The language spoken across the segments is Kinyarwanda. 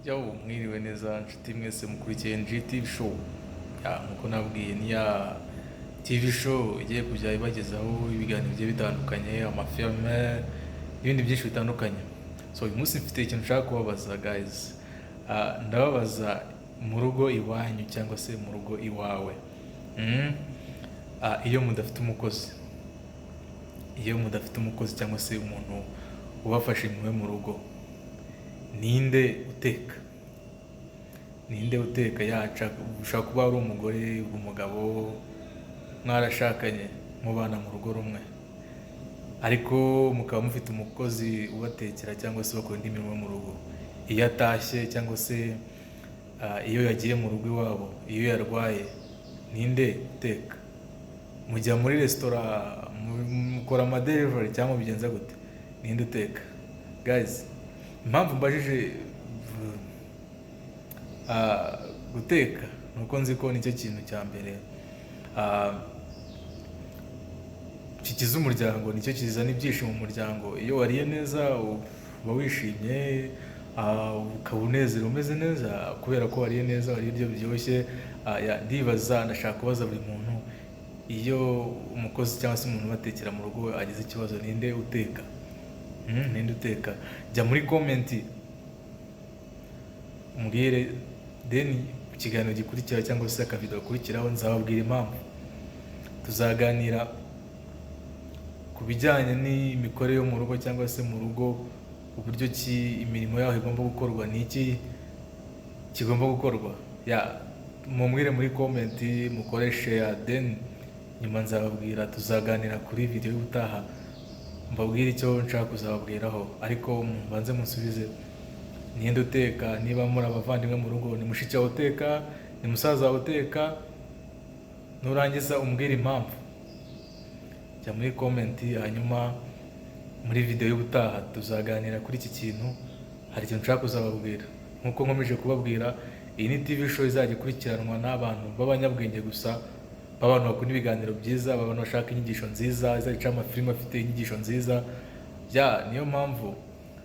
Yo, mwiriwe neza nshuti mwese mukurikiye NG show. Nkuko nabwiye ni ya TV show igiye kujya ibagezaho ibiganiro bigiye bitandukanye, amafilme n'ibindi byinshi bitandukanye. So uyu munsi mfite ikintu nshaka kubabaza guys. Ndababaza mu rugo iwanyu cyangwa se mu rugo iwawe. Iyo mudafite umukozi. Iyo mudafite umukozi cyangwa se umuntu ubafasha impuhwe mu rugo. Ninde uteka? Ninde uteka? Ushobora kuba ari umugore, umugabo, mwarashakanye mubana mu rugo rumwe, ariko mukaba mufite umukozi ubatekera cyangwa se bakora indi mirimo mu rugo. Iyo atashye cyangwa se iyo yagiye mu rugo iwabo, iyo yarwaye, ninde uteka? Mujya muri resitora, mukora amadelivery cyangwa mubigenza gute? Ninde uteka? Guys, impamvu mbajije guteka nuko nzi ko nicyo kintu cya mbere kigize umuryango, nicyo kizana ibyishimo mu muryango. Iyo wariye neza uba wishimye, ukaba unezerewe, umeze neza kubera ko wariye neza, wariye ibiryo biryoshye. Ndibaza, ndashaka kubaza buri muntu, iyo umukozi cyangwa se umuntu ubatekera mu rugo agize ikibazo, ninde uteka? Ninde uteka? Jya muri komenti umbwire, then ku kiganiro gikurikira cyangwa se akavido gakurikiraho nzababwira impamvu. Tuzaganira ku bijyanye n'imikorere yo mu rugo cyangwa se mu rugo, uburyo ki imirimo yaho igomba gukorwa, n'iki kigomba gukorwa. Mumbwire muri komenti, mukore share, then nyuma nzababwira. Tuzaganira kuri video y'ubutaha, mbabwire icyo nshaka kuzababwiraho, ariko mbanze musubize, ninde uteka? Niba muri abavandimwe mu rugo, ni mushiki wawe uteka, ni musaza wawe uteka? Nurangiza umbwire impamvu. Jya muri komenti, hanyuma muri video y'ubutaha tuzaganira kuri iki kintu. Hari ikintu nshaka kuzababwira. Nkuko nkomeje kubabwira, iyi ni TV show izajya ikurikiranwa n'abantu b'abanyabwenge gusa, abantu bakunda ibiganiro byiza, abantu bashaka inyigisho nziza, izaca amafilime afite inyigisho nziza. Niyo mpamvu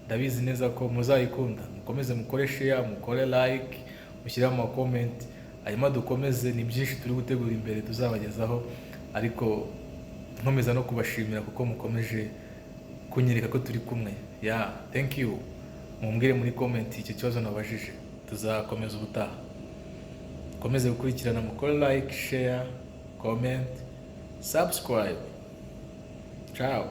ndabizi neza ko muzayikunda. Mukomeze mukore share, mukore like, mushyiraho ama comment, hanyuma dukomeze. Ni byinshi turi gutegura imbere tuzabagezaho, ariko nkomeza no kubashimira kuko mukomeje kunyereka ko turi kumwe. Thank you. Mumbwire muri comment icyo kibazo nabajije, tuzakomeza ubutaha. Mukomeze gukurikirana, mukore like, share, comment, subscribe. Ciao.